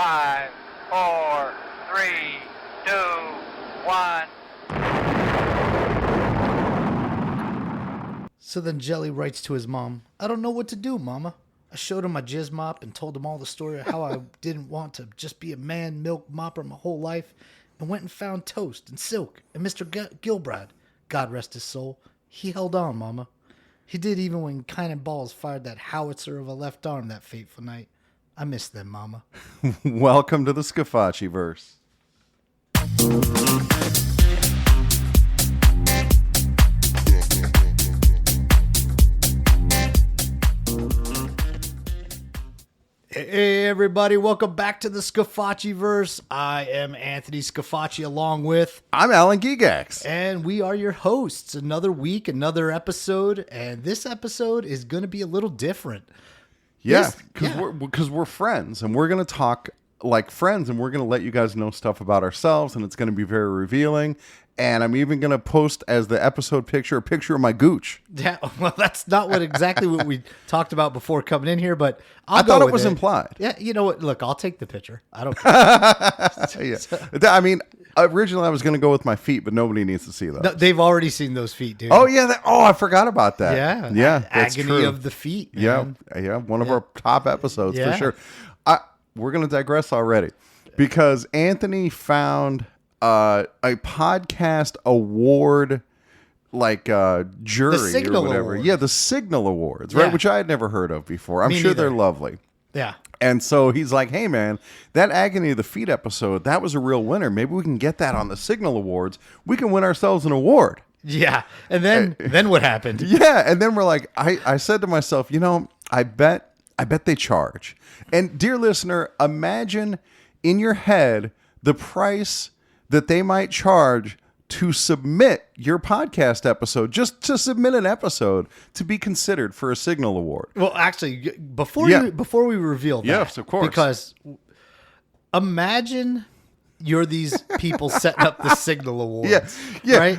5, 4, 3, 2, 1. So then Jelly writes to his mom, I don't know what to do, Mama. I showed him my jizz mop and told him all the story of how I didn't want to just be a man milk mopper my whole life, and went and found Toast and Silk and Mr. Gilbride. God rest his soul. He held on, Mama. He did even when Cannonballs fired that howitzer of a left arm that fateful night. I miss them, Mama. Welcome to the Scafacci verse. Hey everybody, welcome back to the Scafacci verse. I am Anthony Scafacci along with... I'm Alan Gigax. And we are your hosts. Another week, another episode, and this episode is going to be a little different. Yeah, because we're friends, and we're going to talk like friends, and we're going to let you guys know stuff about ourselves, and it's going to be very revealing. And I'm even going to post as the episode picture a picture of my gooch. Yeah, well, that's not exactly what we talked about before coming in here, but I thought it was implied. Yeah, you know what? Look, I'll take the picture. I don't care. Yeah. I mean, originally I was going to go with my feet, but nobody needs to see those. No, they've already seen those feet, dude. Oh, yeah. I forgot about that. Yeah. Yeah. That's Agony true. of the feet, man. Yeah. One of our top episodes Yeah. for sure. We're going to digress already because Anthony found a podcast award jury The Signal or whatever. Award. Yeah, the Signal Awards, right? Yeah. Which I had never heard of before. I'm Me sure neither. they're lovely. Yeah. And so he's like, hey, man, that Agony of the Feet episode, that was a real winner. Maybe we can get that on the Signal Awards. We can win ourselves an award. Yeah. And then what happened? Yeah. And then we're like, I said to myself, I bet they charge. And dear listener, imagine in your head the price that they might charge to submit your podcast episode, just to submit an episode to be considered for a Signal Award. Well, actually, before we reveal that, Yes, of course. because imagine you're these people setting up the Signal Awards, Yeah. right?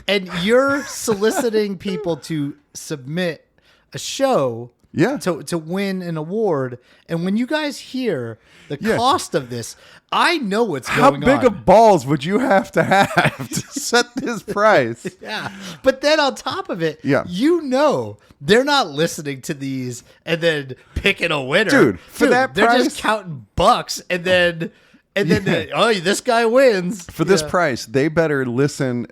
And you're soliciting people to submit a show, to win an award. And when you guys hear the cost of this, I know what's going on. How big of balls would you have to set this price? Yeah. But then on top of it, they're not listening to these and then picking a winner. Dude, for that they're price, just counting bucks and then this guy wins. For this price, they better listen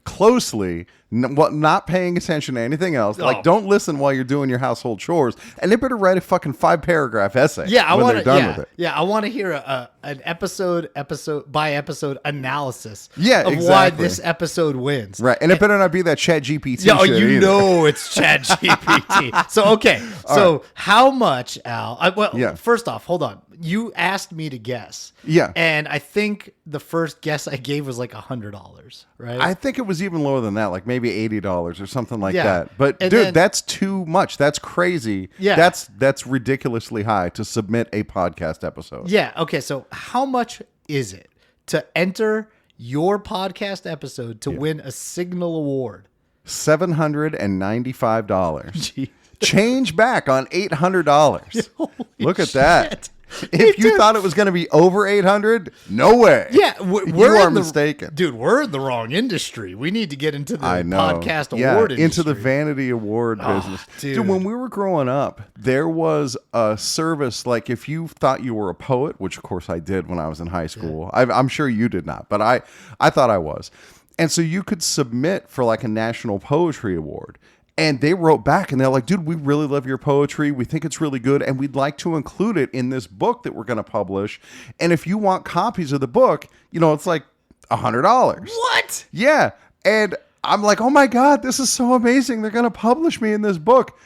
closely, not paying attention to anything else. Like, don't listen while you're doing your household chores, and they better write a fucking 5-paragraph essay. Yeah, when they're done with it. Yeah, I want to hear an episode by episode analysis. Yeah, of why this episode wins. Right, and it better not be that Chat GPT. Yeah, shit either. know it's Chat GPT. So okay, how much, Al? First off, hold on. You asked me to guess. Yeah, and I think the first guess I gave was like $100, right? I think it was even lower than that, like maybe $80 or something like that. But and dude, that's too much. That's crazy. Yeah, that's ridiculously high to submit a podcast episode. Yeah. Okay. So how much is it to enter your podcast episode to win a Signal Award? $795. Change back on $800. Look at that. If you thought it was going to be over 800, no way. Yeah, you are mistaken. Dude, we're in the wrong industry. We need to get into the podcast award industry. Into the vanity award business. Dude, when we were growing up, there was a service, like if you thought you were a poet, which of course I did when I was in high school. Yeah. I'm sure you did not, but I thought I was. And so you could submit for like a national poetry award. And they wrote back and they're like, dude, we really love your poetry. We think it's really good. And we'd like to include it in this book that we're going to publish. And if you want copies of the book, it's like $100. What? Yeah. And I'm like, oh my God, this is so amazing. They're going to publish me in this book.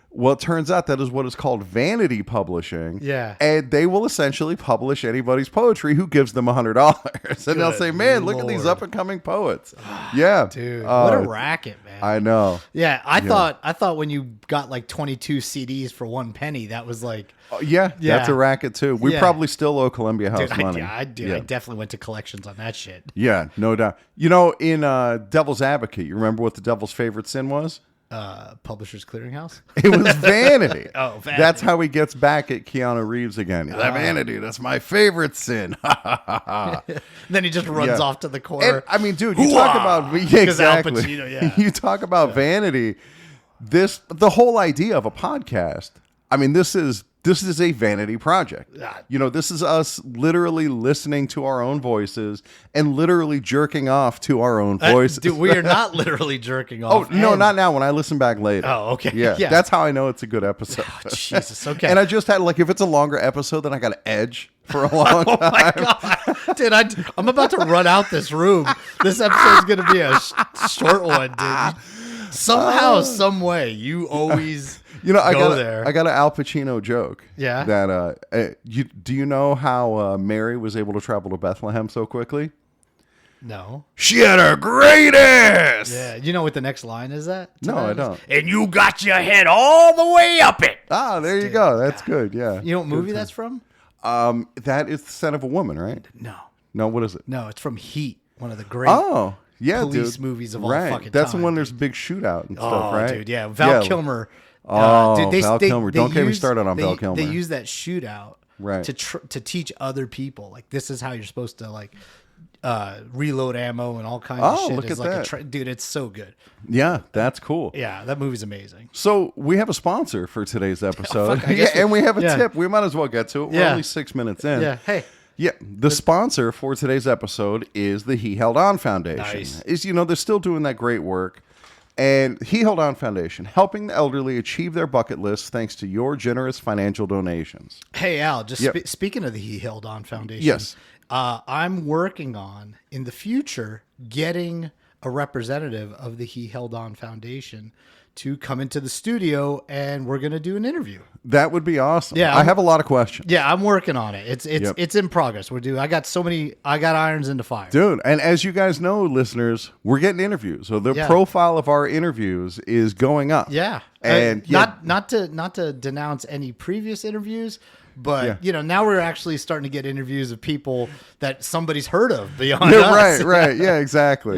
Well, it turns out that is what is called vanity publishing. Yeah. And they will essentially publish anybody's poetry who gives them $100. And they'll say, man, look at these up and coming poets. Yeah. Dude, what a racket, man. I know. Yeah. I thought when you got like 22 CDs for one penny, that was like. That's a racket too. We probably still owe Columbia House money. I definitely went to collections on that shit. Yeah, no doubt. In Devil's Advocate, you remember what the devil's favorite sin was? Publishers Clearinghouse? It was Vanity. Oh, Vanity. That's how he gets back at Keanu Reeves again. That Vanity, that's my favorite sin. Then he just runs off to the corner. And, I mean, dude, you talk about exactly. Al Pacino, You talk about Vanity. The whole idea of a podcast. I mean, this is a vanity project. This is us literally listening to our own voices and literally jerking off to our own voices. Dude, we are not literally jerking off. Oh, no, not now. When I listen back later. Oh, okay. Yeah, that's how I know it's a good episode. Oh, Jesus, okay. And I just had, if it's a longer episode, then I got to edge for a long time. Oh, my God. Dude, I'm about to run out this room. This episode's going to be a short one, dude. Somehow, some way, you always... I got an Al Pacino joke. Yeah. That do you know how Mary was able to travel to Bethlehem so quickly? No. She had a great ass. Yeah. You know what the next line is? No, I don't. And you got your head all the way up it. Ah, there you go. That's good. Yeah. You know what movie that's from? That is The Scent of a Woman, right? No. What is it? No, it's from Heat, one of the great. Police movies of all fucking That's time. the one there's a big shootout and stuff, right? Dude, yeah. Val Kilmer. Val Kilmer. Don't get me started on Val Kilmer. They use that shootout right. to teach other people. Like, this is how you're supposed to, reload ammo and all kinds of shit. Look at that. Dude, it's so good. Yeah, that's cool. Yeah, that movie's amazing. So we have a sponsor for today's episode. And we have a tip. We might as well get to it. We're only 6 minutes in. Yeah, hey. Yeah, the sponsor for today's episode is the He Held On Foundation. Nice. They're still doing that great work. And He Held On Foundation, helping the elderly achieve their bucket list thanks to your generous financial donations. Hey, Al, speaking of the He Held On Foundation, yes, I'm working on, in the future, getting a representative of the He Held On Foundation to come into the studio, and we're going to do an interview. That would be awesome. Yeah, I have a lot of questions. Yeah, I'm working on it. It's in progress. I got irons in the fire. Dude, and as you guys know, listeners, we're getting interviews. So the profile of our interviews is going up. Yeah. And not to denounce any previous interviews, but now we're actually starting to get interviews of people that somebody's heard of beyond us. Right. Yeah, exactly.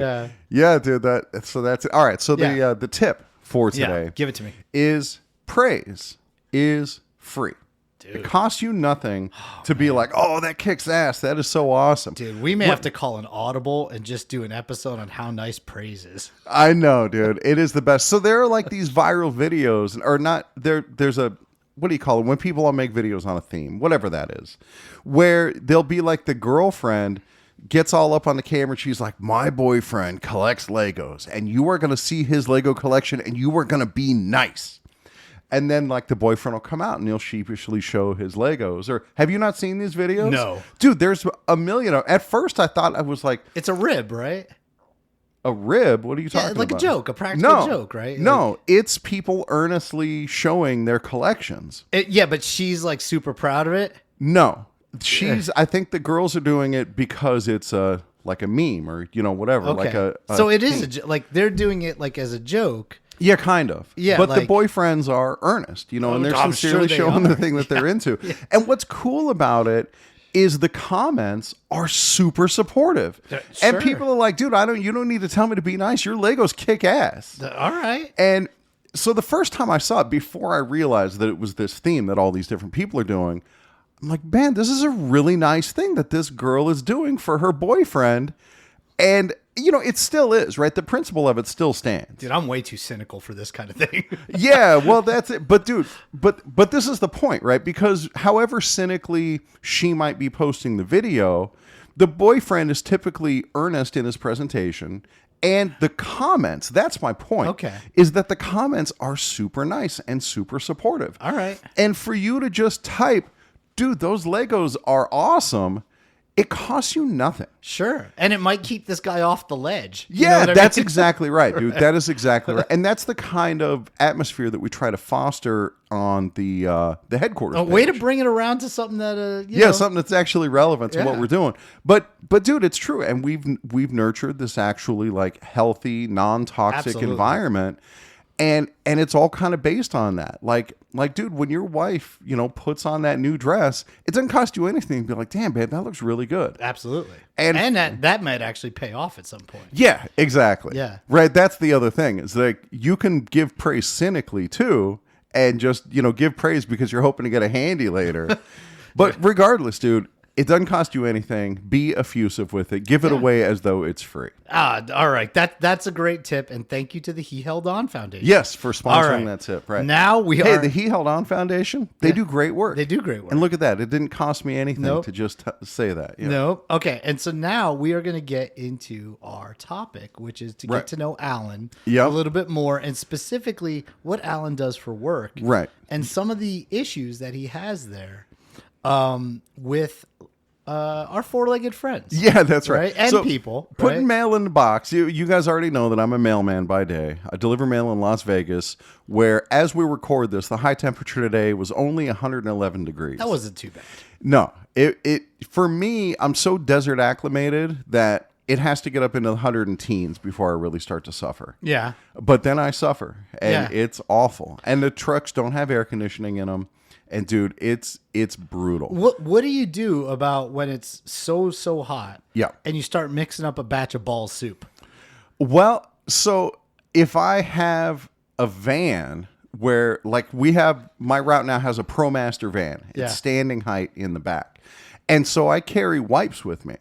Yeah, dude. So that's it. All right. So the tip for today, give it to me, is praise is free. Dude. It costs you nothing to be like, oh, that kicks ass. That is so awesome. Dude, we may have to call an audible and just do an episode on how nice praise is. I know, dude. It is the best. So there are these viral videos, or not, there's a, what do you call it? When people all make videos on a theme, whatever that is, where they'll be the girlfriend gets all up on the camera. She's like, my boyfriend collects Legos, and you are going to see his Lego collection, and you are going to be nice. And then the boyfriend will come out and he'll sheepishly show his Legos. Or have you not seen these videos? No. Dude, there's a million. At first I thought I was like, it's a rib, right? A rib? What are you talking about? A joke, a practical joke, right? No, it's people earnestly showing their collections. But she's super proud of it. No. I think the girls are doing it because it's a meme or whatever. Okay. So it is they're doing it as a joke. Yeah, kind of. Yeah, but the boyfriends are earnest, and they're sincerely showing the thing that they're into. Yeah. And what's cool about it is the comments are super supportive. Sure. And people are like, dude, you don't need to tell me to be nice. Your Legos kick ass. All right. And so the first time I saw it, before I realized that it was this theme that all these different people are doing, I'm like, man, this is a really nice thing that this girl is doing for her boyfriend. And, it still is, right? The principle of it still stands. Dude, I'm way too cynical for this kind of thing. Yeah, well, that's it. But, dude, but this is the point, right? Because however cynically she might be posting the video, the boyfriend is typically earnest in his presentation. And the comments, that's my point, is that the comments are super nice and super supportive. All right. And for you to just type, dude, those Legos are awesome, it costs you nothing. Sure. And it might keep this guy off the ledge. Yeah, that's exactly right, dude. That is exactly right. And that's the kind of atmosphere that we try to foster on the headquarters page. Way to bring it around to something that something that's actually relevant to what we're doing. But dude, it's true. And we've nurtured this actually healthy, non-toxic environment. And it's all kind of based on that. like, dude, when your wife, puts on that new dress, it doesn't cost you anything to be like, damn, babe, that looks really good. Absolutely. And that might actually pay off at some point. Yeah, exactly. Yeah. Right. That's the other thing is like you can give praise cynically too and just, give praise because you're hoping to get a handy later. But regardless, dude, it doesn't cost you anything. Be effusive with it. Give it away as though it's free. All right. That's a great tip. And thank you to the He Held On Foundation. Yes, for sponsoring that tip. Right. Now Hey, the He Held On Foundation, they do great work. They do great work. And look at that. It didn't cost me anything to just say that. No. Okay. And so now we are going to get into our topic, which is to get to know Alan a little bit more and specifically what Alan does for work. Right. And some of the issues that he has there with our four-legged friends. Yeah, that's right. And so people. Putting mail in the box. You guys already know that I'm a mailman by day. I deliver mail in Las Vegas, where as we record this, the high temperature today was only 111 degrees. That wasn't too bad. No. It for me, I'm so desert acclimated that it has to get up into the 110s before I really start to suffer. Yeah. But then I suffer, and it's awful. And the trucks don't have air conditioning in them. And dude, it's brutal. What do you do about when it's so hot? Yeah. And you start mixing up a batch of ball soup? Well, so if I have a van where like my route now has a ProMaster van. It's standing height in the back. And so I carry wipes with me.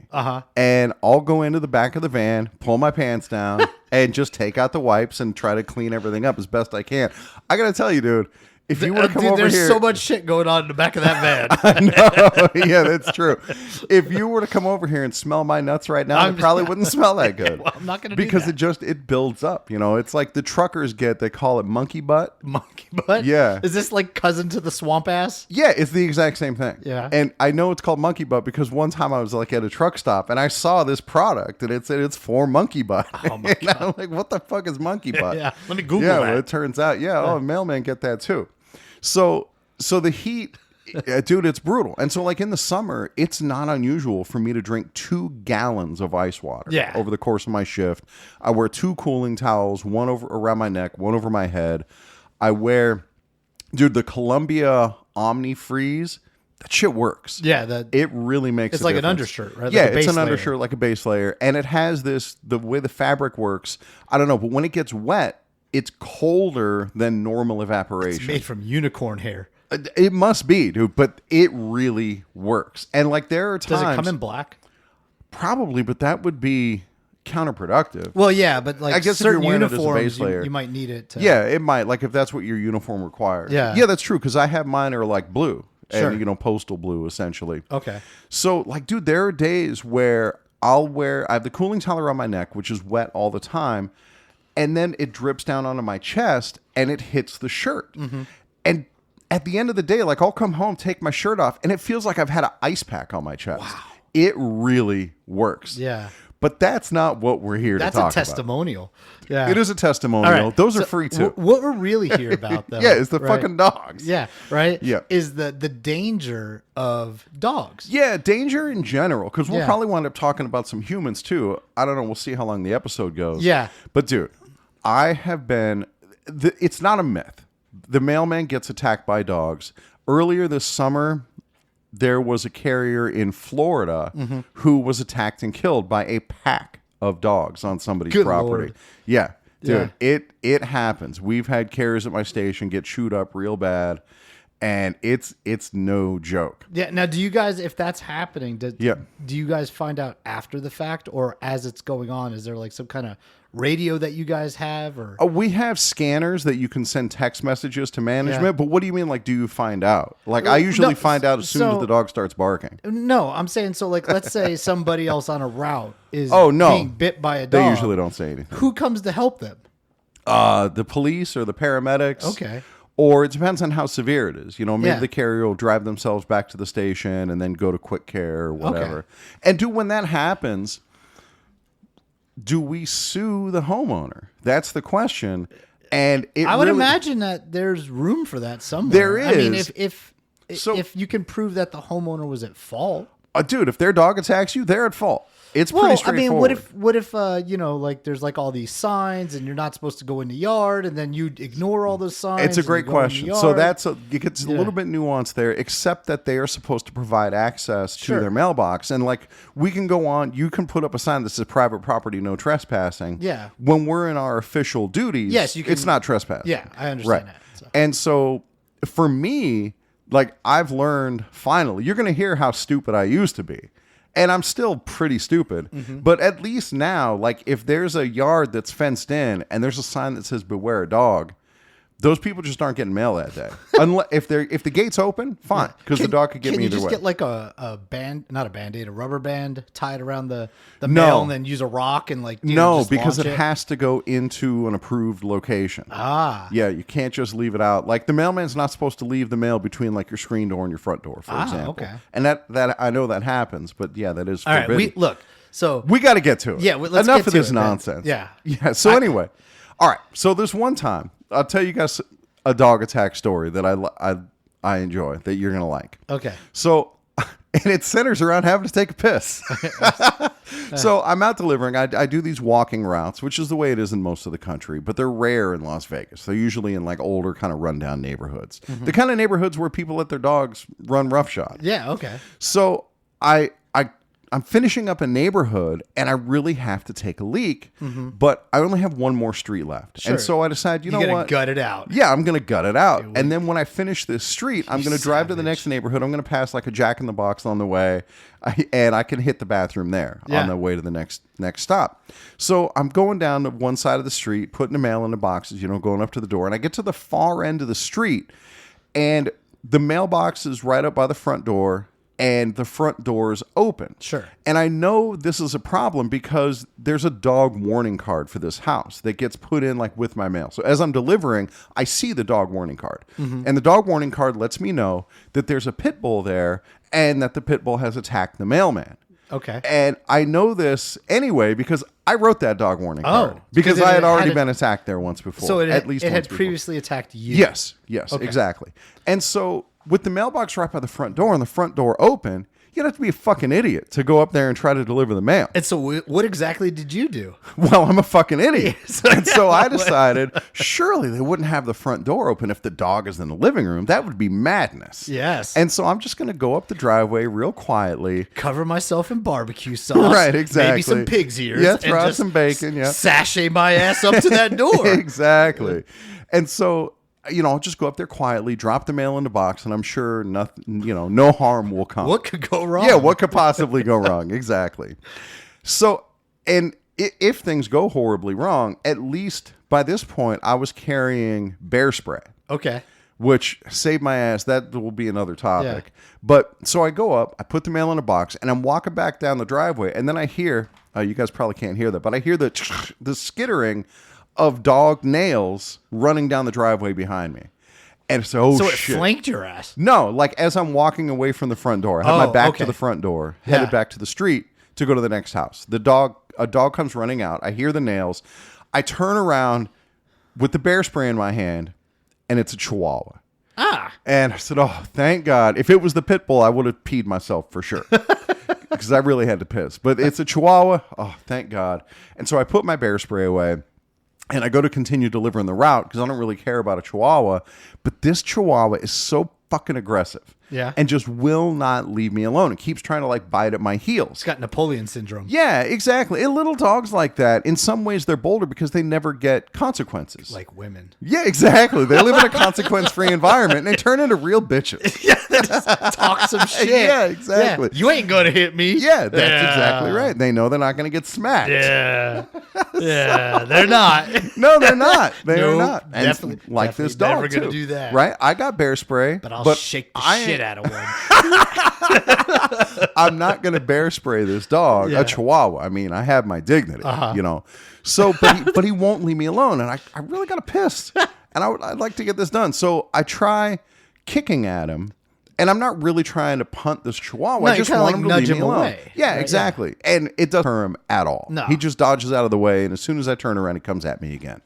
And I'll go into the back of the van, pull my pants down, and just take out the wipes and try to clean everything up as best I can. I got to tell you, dude, if you were to come over there's here, so much shit going on in the back of that van. I know. Yeah, that's true. If you were to come over here and smell my nuts right now, it probably wouldn't smell that good. Well, I'm not going to because do that. it builds up. It's like the truckers they call it monkey butt. Monkey butt? Yeah. Is this like cousin to the swamp ass? Yeah, it's the exact same thing. Yeah. And I know it's called monkey butt because one time I was like at a truck stop and I saw this product and it said it's for monkey butt. Oh my God. I'm like, what the fuck is monkey butt? Yeah. Let me Google yeah, that. Well, it turns out, mailmen get that too. So the heat, dude, it's brutal. And so like in the summer, it's not unusual for me to drink 2 gallons of ice water over the course of my shift. I wear 2 cooling towels, one over around my neck, one over my head. I wear, dude, the Columbia Omni Freeze. That shit works. Yeah, it really makes. It's a like difference. an undershirt, right? Like yeah, a base it's an layer. undershirt, like a base layer, and it has the way the fabric works. I don't know, but when it gets wet, it's colder than normal evaporation. It's made from unicorn hair. It must be, dude, but it really works. And like there are times. Does it come in black? Probably, but that would be counterproductive. Well, yeah, but like I guess certain if you're wearing it as a uniforms, base layer, you might need it to. Yeah, it might. Like if that's what your uniform requires. Yeah. Yeah, that's true because I have mine are like blue. Sure. And, postal blue, essentially. Okay. So, like, dude, there are days where I have the cooling towel around my neck, which is wet all the time, and then it drips down onto my chest, and it hits the shirt. Mm-hmm. And at the end of the day, like, I'll come home, take my shirt off, and it feels like I've had an ice pack on my chest. Wow. It really works. Yeah. But that's not what we're here to talk about. That's a testimonial. Yeah. It is a testimonial. Right. Those are free too. What we're really here about, though, is the fucking dogs. Yeah, right. Yeah, is the danger of dogs. Yeah, danger in general, because we'll probably wind up talking about some humans too. I don't know. We'll see how long the episode goes. Yeah, but dude, I have been. It's not a myth. The mailman gets attacked by dogs. Earlier this summer, there was a carrier in Florida who was attacked and killed by a pack of dogs on somebody's property. Lord. Yeah, dude, it happens. We've had carriers at my station get chewed up real bad, and it's no joke. Yeah. Now, do you guys, if that's happening, do you guys find out after the fact or as it's going on? Is there like some kind of radio that you guys have, or we have scanners that you can send text messages to management? But what do you mean, like, do you find out? Like, I usually find out as soon as the dog starts barking. No, I'm saying, so like, let's say somebody else on a route is being bit by a dog. They usually don't say anything. Who comes to help them? The police or the paramedics. Okay. Or it depends on how severe it is. Maybe the carrier will drive themselves back to the station and then go to quick care or whatever. Okay. And when that happens, do we sue the homeowner? That's the question. And I would imagine that there's room for that somewhere. There is. I mean, if you can prove that the homeowner was at fault. Dude, if their dog attacks you, they're at fault. It's pretty straightforward. I mean, what if like there's like all these signs and you're not supposed to go in the yard, and then you ignore all those signs? It's a great question. So it gets a little bit nuanced there, except that they are supposed to provide access to their mailbox. And like, we can go on, you can put up a sign that says private property, no trespassing. Yeah. When we're in our official duties, yes, you can, it's not trespassing. Yeah, I understand that. So. And so for me, like, I've learned finally, you're going to hear how stupid I used to be. And I'm still pretty stupid, but at least now, like, if there's a yard that's fenced in and there's a sign that says beware a dog, those people just aren't getting mail that day. Unless if the gate's open, fine, because the dog could get me either way. Can you just get like a band, not a Band-Aid, a rubber band tied around the mail, and then use a rock and like just because it launch has to go into an approved location. Yeah, you can't just leave it out. Like, the mailman's not supposed to leave the mail between like your screen door and your front door, for example. Okay. And that I know that happens, but yeah, that is all forbidden. right. So we got to get to it. Yeah, let's enough get of to this it, nonsense. Man. Yeah. So anyway, all right. So there's one time I'll tell you guys a dog attack story that I enjoy that you're gonna like. Okay. So, and it centers around having to take a piss. So I'm out delivering. I do these walking routes, which is the way it is in most of the country, but they're rare in Las Vegas. They're usually in like older kind of rundown neighborhoods, the kind of neighborhoods where people let their dogs run roughshod. Yeah. Okay. So I'm finishing up a neighborhood and I really have to take a leak, but I only have one more street left. Sure. And so I decide, you know what? Gut it out. Yeah, I'm going to gut it out. And then when I finish this street, I'm going to drive to the next neighborhood. I'm going to pass like a Jack in the Box on the way, and I can hit the bathroom there on the way to the next stop. So I'm going down to one side of the street, putting the mail in the boxes, going up to the door. And I get to the far end of the street, and the mailbox is right up by the front door, and the front door is open. Sure. And I know this is a problem because there's a dog warning card for this house that gets put in like with my mail. So as I'm delivering, I see the dog warning card. And the dog warning card lets me know that there's a pit bull there and that the pit bull has attacked the mailman. Okay. And I know this anyway because I wrote that dog warning card because I had already been attacked there once before. So it at least it once had before. previously attacked you. Yes, exactly. And so with the mailbox right by the front door and the front door open, you'd have to be a fucking idiot to go up there and try to deliver the mail. And so what exactly did you do? Well, I'm a fucking idiot. And so I decided, surely they wouldn't have the front door open if the dog is in the living room. That would be madness. Yes. And so I'm just going to go up the driveway real quietly. Cover myself in barbecue sauce. Right, exactly. Maybe some pig's ears. Yeah, and throw out just some bacon. Yeah. Sashay my ass up to that door. Exactly. And so, I'll just go up there quietly, drop the mail in the box, and I'm sure nothing, no harm will come. What could go wrong? Yeah, what could possibly go wrong? Exactly. So, and if things go horribly wrong, at least by this point, I was carrying bear spray. Okay. Which saved my ass. That will be another topic. Yeah. But so I go up, I put the mail in a box, and I'm walking back down the driveway, and then I hear, you guys probably can't hear that, but I hear the skittering of dog nails running down the driveway behind me. And so, it shit. Flanked your ass? No, like as I'm walking away from the front door. I have my back to the front door, headed back to the street to go to the next house. A dog comes running out. I hear the nails. I turn around with the bear spray in my hand, and it's a Chihuahua. And I said, oh, thank God. If it was the pit bull, I would have peed myself for sure. Because I really had to piss. But it's a Chihuahua. Oh, thank God. And so I put my bear spray away. And I go to continue delivering the route because I don't really care about a Chihuahua. But this Chihuahua is so fucking aggressive. Yeah. And just will not leave me alone. It keeps trying to like bite at my heels. It's got Napoleon syndrome. Yeah, exactly. And little dogs like that, in some ways they're bolder because they never get consequences. Like women. Yeah, exactly. They live in a consequence-free environment and they turn into real bitches. Yeah, they just talk some shit. Yeah, exactly. Yeah. You ain't gonna hit me. Yeah, that's exactly right. They know they're not going to get smacked. Yeah. Yeah, they're not. No, they're not. They're Nope, not. And definitely, like definitely this dog never gonna too. do that. Right? I got bear spray, but I'll shake the shit out of one. I'm not going to bear spray this dog, a Chihuahua. I mean, I have my dignity, So, but he won't leave me alone, and I really got to piss, and I'd like to get this done. So I try kicking at him, and I'm not really trying to punt this Chihuahua. No, I just want him to leave me alone. Away. Yeah, exactly. Yeah. And it doesn't hurt him at all. No. He just dodges out of the way, and as soon as I turn around, he comes at me again.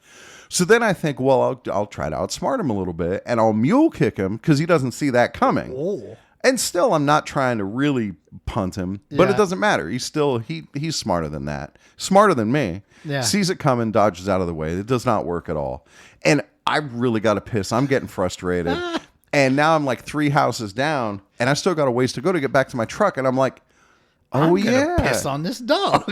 So then I think, well, I'll try to outsmart him a little bit, and I'll mule kick him because he doesn't see that coming. Oh. And still, I'm not trying to really punt him, but Yeah. it doesn't matter. He's still, he's smarter than that. Smarter than me. Yeah. Sees it coming, dodges out of the way. It does not work at all. And I really got to piss. I'm getting frustrated. And now I'm like 3 houses down, and I still got a ways to go to get back to my truck. And I'm like, oh, I'm gonna piss on this dog.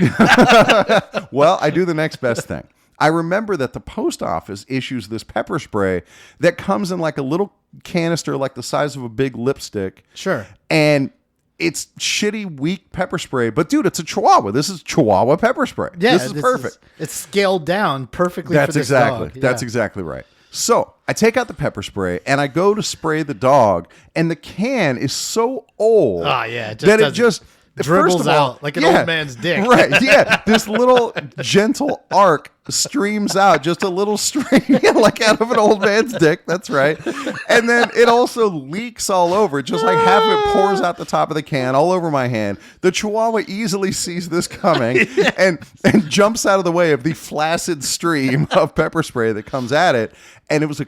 Well, I do the next best thing. I remember that the post office issues this pepper spray that comes in like a little canister like the size of a big lipstick. Sure. And it's shitty, weak pepper spray. But, dude, it's a Chihuahua. This is Chihuahua pepper spray. Yeah, this is perfect. It's scaled down perfectly That's for this exactly. dog. That's Yeah. exactly right. So I take out the pepper spray and I go to spray the dog, and the can is so old Oh, yeah, it just that it doesn't- just dribbles first of all, out like an old man's dick. Right. Yeah. This little gentle arc streams out, just a little stream like out of an old man's dick. That's right. And then it also leaks all over. Just like half of it pours out the top of the can all over my hand. The Chihuahua easily sees this coming and jumps out of the way of the flaccid stream of pepper spray that comes at it. And it was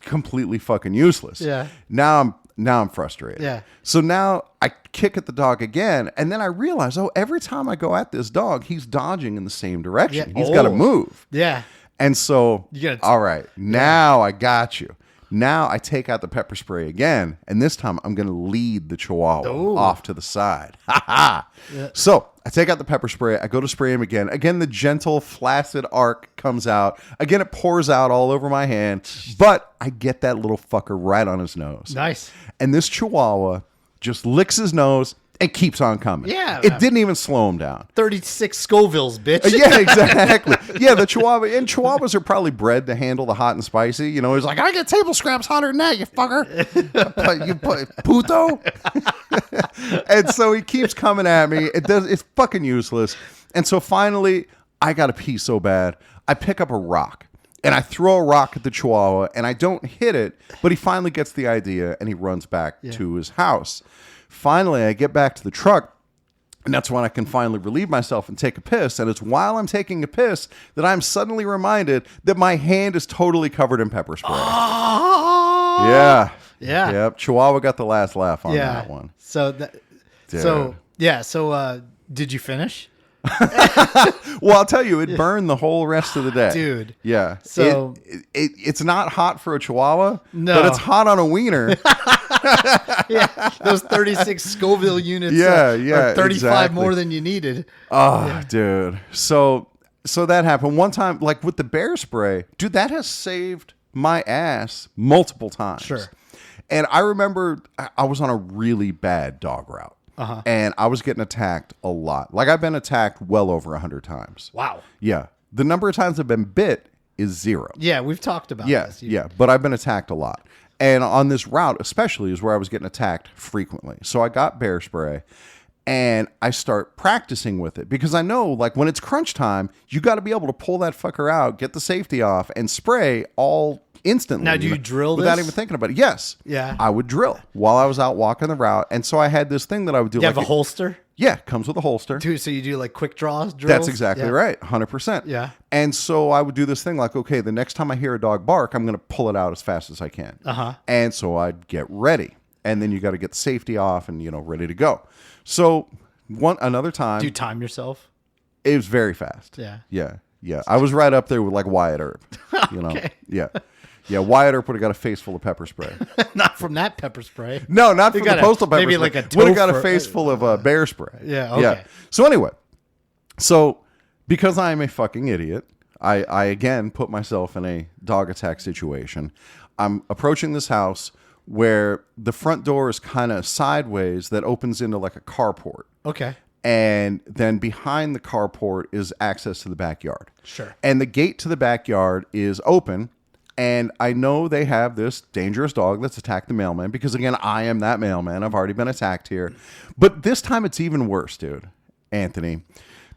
completely fucking useless. Yeah. Now I'm frustrated. Yeah. So now I kick at the dog again, and then I realize, every time I go at this dog, he's dodging in the same direction. Yeah. He's got to move. Yeah. And so, You gotta- all right, now I got you. Now I take out the pepper spray again, and this time I'm going to lead the Chihuahua Ooh. off to the side. Ha ha! So I take out the pepper spray. I go to spray him again. Again, the gentle, flaccid arc comes out. Again, it pours out all over my hand, but I get that little fucker right on his nose. Nice. And this Chihuahua just licks his nose and keeps on coming. Yeah. It didn't even slow him down. 36 Scovilles, bitch. Yeah, exactly. Yeah, the Chihuahua. And Chihuahuas are probably bred to handle the hot and spicy. You know, he's like, I get table scraps hotter than that, you fucker. You puto. And so he keeps coming at me. It's fucking useless. And so finally, I got to pee so bad. I pick up a rock. And I throw a rock at the Chihuahua, and I don't hit it, but he finally gets the idea, and he runs back to his house. Finally, I get back to the truck, and that's when I can finally relieve myself and take a piss. And it's while I'm taking a piss that I'm suddenly reminded that my hand is totally covered in pepper spray. Yeah. Yeah. Yep. Chihuahua got the last laugh on that one. So, Dude. So, did you finish? Well, I'll tell you, it burned the whole rest of the day. Dude. Yeah. So- it's not hot for a Chihuahua, No. but it's hot on a wiener. Yeah, those 36 Scoville units. Yeah, are 35 exactly. more than you needed. Oh, dude. So that happened one time, like with the bear spray, dude, that has saved my ass multiple times. Sure. And I remember I was on a really bad dog route. And I was getting attacked a lot. Like I've been attacked well over 100 times. Wow. Yeah. The number of times I've been bit is 0. Yeah, we've talked about Yeah, this. yeah. But I've been attacked a lot. And on this route, especially, is where I was getting attacked frequently. So I got bear spray and I start practicing with it because I know, like, when it's crunch time, you got to be able to pull that fucker out, get the safety off, and spray all instantly. Now, do you drill without this? even thinking about it? Yes. Yeah. I would drill while I was out walking the route. And so I had this thing that I would do. You like have a holster? Yeah, comes with a holster. So you do like quick draws, drills? That's exactly Yeah. right. 100%. Yeah. And so I would do this thing like, okay, the next time I hear a dog bark, I'm going to pull it out as fast as I can. And so I'd get ready. And then you got to get the safety off and, ready to go. So another time. Do you time yourself? It was very fast. Yeah. Yeah. Yeah. I was right up there with like Wyatt Earp. Okay. Yeah. Yeah. Wyatt Earp would have got a face full of pepper spray. Not from that pepper spray. No, not from the got postal pepper maybe spray. like a would have got a topher- face full of bear spray. Yeah, okay. So anyway, because I am a fucking idiot, I again put myself in a dog attack situation. I'm approaching this house where the front door is kind of sideways that opens into like a carport. Okay. And then behind the carport is access to the backyard. Sure. And the gate to the backyard is open. And I know they have this dangerous dog that's attacked the mailman because, again, I am that mailman. I've already been attacked here. But this time it's even worse, dude, Anthony,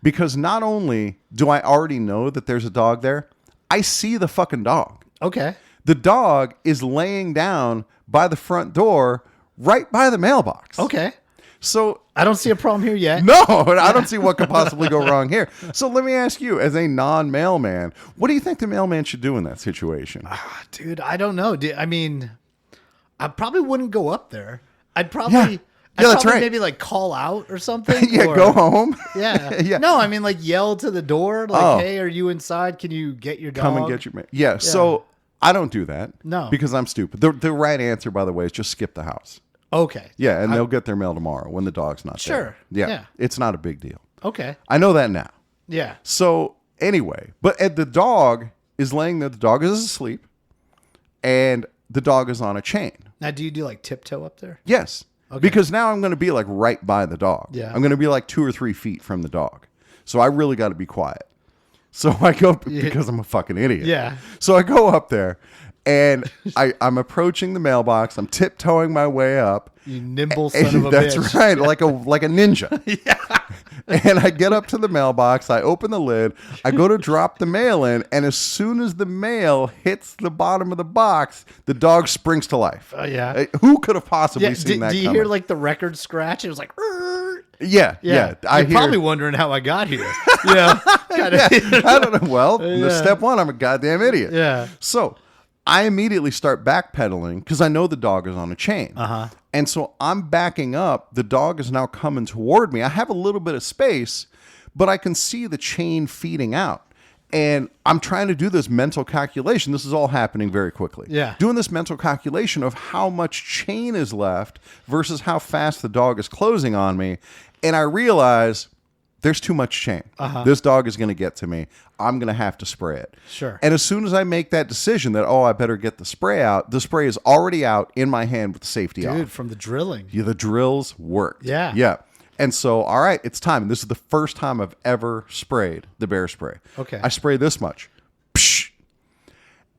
because not only do I already know that there's a dog there, I see the fucking dog. Okay. The dog is laying down by the front door right by the mailbox. Okay. So I don't see a problem here yet. no, I don't see what could possibly go wrong here. So let me ask you, as a non-mailman, what do you think the mailman should do in that situation? Dude, I don't know. I mean, I probably wouldn't go up there. I'd probably Yeah, that's right. Maybe like call out or something. Yeah, or, go home. Yeah. Yeah. No, I mean like yell to the door. Like, hey, are you inside? Can you get your dog? Come and get your man. Yeah. So I don't do that. No. Because I'm stupid. The right answer, by the way, is just skip the house. Okay. Yeah, and they'll get their mail tomorrow when the dog's not there. Sure. Yeah. Yeah. It's not a big deal. Okay. I know that now. Yeah. So anyway, but the dog is laying there. The dog is asleep, and the dog is on a chain. Now, do you do like tiptoe up there? Yes. Okay. Because now I'm going to be like right by the dog. Yeah. I'm going to be like 2 or 3 feet from the dog. So I really got to be quiet. So I go because I'm a fucking idiot. Yeah. So I go up there and I'm approaching the mailbox. I'm tiptoeing my way up. You nimble son of a That's bitch. right. Like a ninja. Yeah. And I get up to the mailbox. I open the lid. I go to drop the mail in. And as soon as the mail hits the bottom of the box, the dog springs to life. Yeah. Who could have possibly seen that Do you coming? hear like the record scratch? It was like, "Rrr." Yeah. You're probably wondering how I got here. Yeah. I don't know. Well, step one, I'm a goddamn idiot. Yeah. So I immediately start backpedaling because I know the dog is on a chain. Uh-huh. And so I'm backing up. The dog is now coming toward me. I have a little bit of space, but I can see the chain feeding out. And I'm trying to do this mental calculation. This is all happening very quickly. Yeah. Doing this mental calculation of how much chain is left versus how fast the dog is closing on me. And I realize there's too much chain. Uh-huh. This dog is going to get to me. I'm going to have to spray it. Sure. And as soon as I make that decision that, I better get the spray out, the spray is already out in my hand with the safety off. Dude, from the drilling. Yeah, the drills worked. Yeah. Yeah. And so, all right, it's time. And this is the first time I've ever sprayed the bear spray. Okay. I spray this much. Psh!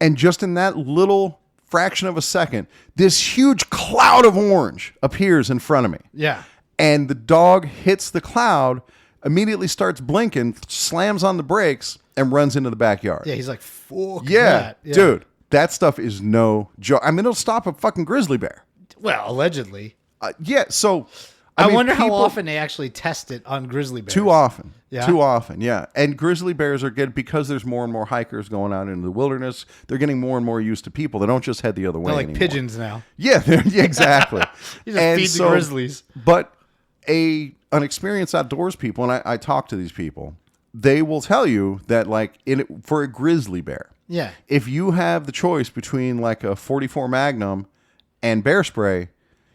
And just in that little fraction of a second, this huge cloud of orange appears in front of me. Yeah. And the dog hits the cloud, immediately starts blinking, slams on the brakes, and runs into the backyard. Yeah, he's like, fuck Yeah, that. Yeah. dude, that stuff is no joke. I mean, it'll stop a fucking grizzly bear. Well, allegedly. Yeah, so... I mean, wonder how people- often they actually test it on grizzly bears. Too often. Yeah? Too often, yeah. And grizzly bears are good because there's more and more hikers going out into the wilderness. They're getting more and more used to people. They don't just head the other way They're like anymore. pigeons now. Yeah, yeah, exactly. You just feed the grizzlies. But an experienced outdoors people, and I talk to these people, they will tell you that like for a grizzly bear, Yeah. if you have the choice between like a 44 Magnum and bear spray,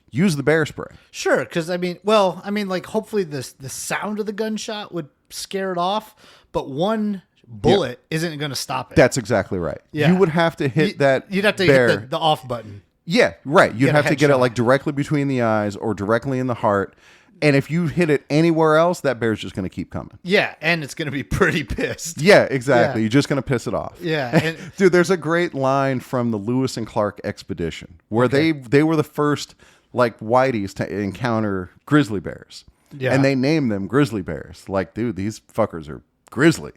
use the bear spray. Sure, because like hopefully the sound of the gunshot would scare it off, but one bullet isn't going to stop it. That's exactly right. Yeah. You would have to hit that You'd have to bear. hit the off button. Yeah, right. You'd Get a have to get it headshot. like directly between the eyes or directly in the heart. And if you hit it anywhere else, that bear's just going to keep coming. Yeah, and it's going to be pretty pissed. Yeah, exactly. Yeah. You're just going to piss it off. Yeah. And, Dude, there's a great line from the Lewis and Clark expedition where they were the first like whiteys to encounter grizzly bears. Yeah. And they named them grizzly bears. Like, dude, these fuckers are grizzly.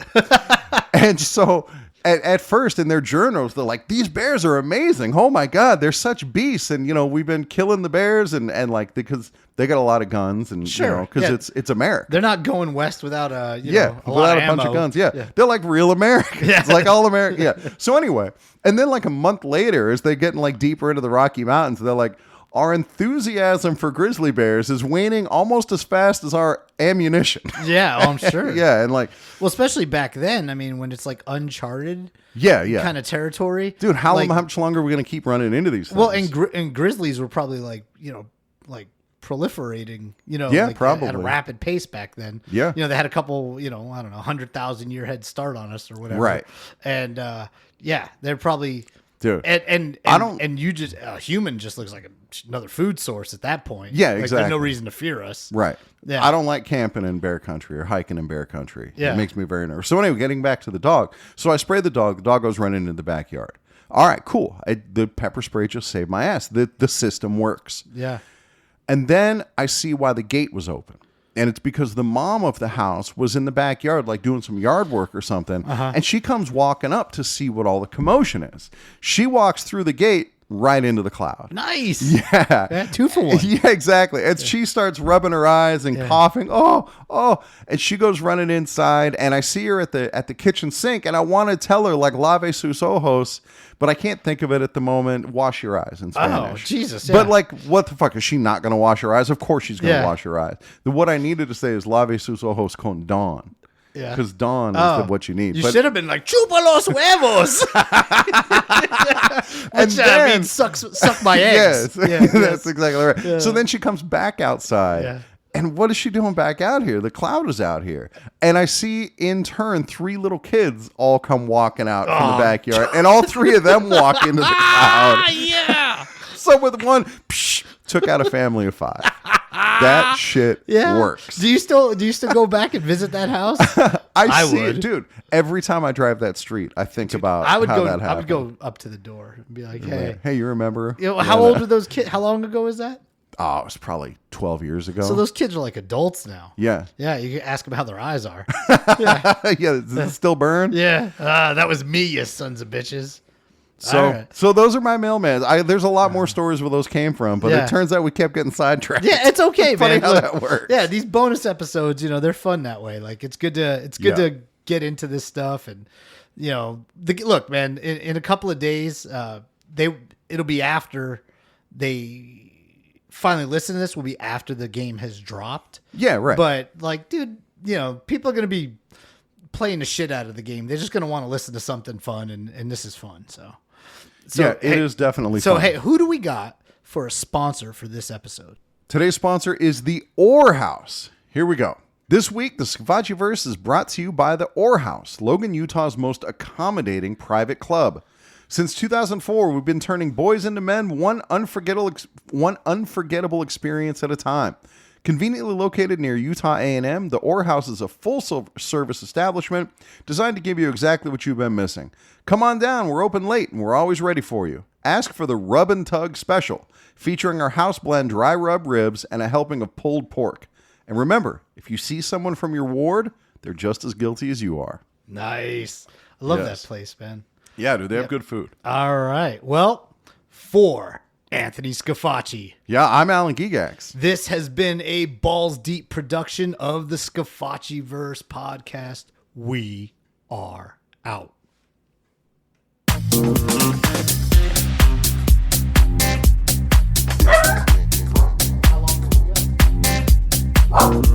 And so at first in their journals, they're like, these bears are amazing. Oh my God, they're such beasts. And, we've been killing the bears and like, because they got a lot of guns and, Sure. because it's America. they're not going west without a lot without of a bunch of ammo. guns. Yeah. They're like real Americans. It's like all American. Yeah. So anyway, and then like a month later, as they're getting like deeper into the Rocky Mountains, they're like, our enthusiasm for grizzly bears is waning almost as fast as our ammunition. Yeah, I'm sure. Yeah, and like, Well, especially back then, I mean, when it's like uncharted yeah, kind of territory. dude, how like, much longer are we gonna keep running into these things? Well, and grizzlies were probably like, like proliferating, Yeah, like probably. at a rapid pace back then. Yeah. They had a couple, I don't know, 100,000 year head start on us or whatever. Right. And they're probably, dude, and I don't- and you just a human just looks like another food source at that point. Yeah, Like, exactly. There's no reason to fear us. right. Yeah. I don't like camping in bear country or hiking in bear country. Yeah. It makes me very nervous. So anyway, getting back to the dog. So I spray the dog goes running into the backyard. All right, cool. The pepper spray just saved my ass. The system works. Yeah. And then I see why the gate was open. And it's because the mom of the house was in the backyard, like doing some yard work or something. And she comes walking up to see what all the commotion is. She walks through the gate. right into the cloud. Nice. Yeah. 2 for 1. Yeah, exactly. And she starts rubbing her eyes and coughing. Oh. And she goes running inside, and I see her at the kitchen sink, and I want to tell her, like, lave sus ojos, but I can't think of it at the moment. Wash your eyes in Spanish. Oh, Jesus. Yeah. But, like, what the fuck? Is she not going to wash her eyes? Of course she's going to wash her eyes. What I needed to say is lave sus ojos con Dawn. Yeah. Because Dawn is what you need. You should have been like, chupa los huevos. Which means suck my eggs. Yes, that's exactly right. Yeah. So then she comes back outside. Yeah. And what is she doing back out here? The cloud is out here. And I see, in turn, 3 little kids all come walking out from the backyard. And all 3 of them walk into the cloud. Yeah. So with one, took out a family of 5. That shit works. Do you still go back and visit that house? I see would. it, dude. Every time I drive that street, I think about how that happened. I would go up to the door and be like, hey, you remember? How old are those kids? How long ago was that? Oh, it was probably 12 years ago. So those kids are like adults now. Yeah. Yeah, you can ask them how their eyes are. Does it still burn? Yeah. That was me, you sons of bitches. So those are my mailmans. There's a lot more stories where those came from, but it turns out we kept getting sidetracked. Yeah, it's okay, Funny man. how that works. Yeah, these bonus episodes, they're fun that way. Like it's good to get into this stuff, and look, man. In a couple of days, it'll be after they finally listen to this. Will be after the game has dropped. Yeah, right. But like, dude, people are gonna be playing the shit out of the game. They're just gonna want to listen to something fun, and this is fun. So yeah, it is definitely so fun. Hey, who do we got for a sponsor for this episode? Today's sponsor is the Orr House. Here we go. This week, the Scavachiverse is brought to you by the Orr House, Logan, Utah's most accommodating private club. Since 2004, we've been turning boys into men one unforgettable experience at a time. Conveniently located near Utah A&M, the Orr House is a full-service establishment designed to give you exactly what you've been missing. Come on down. We're open late, and we're always ready for you. Ask for the Rub and Tug Special, featuring our house blend dry rub ribs and a helping of pulled pork. And remember, if you see someone from your ward, they're just as guilty as you are. Nice. I love that place, man. Yeah, dude, they have good food. All right. Well, for Anthony Scafacci. Yeah, I'm Alan Gigax. This has been a balls deep production of the Scafacciverse podcast. We are out. How long did we go?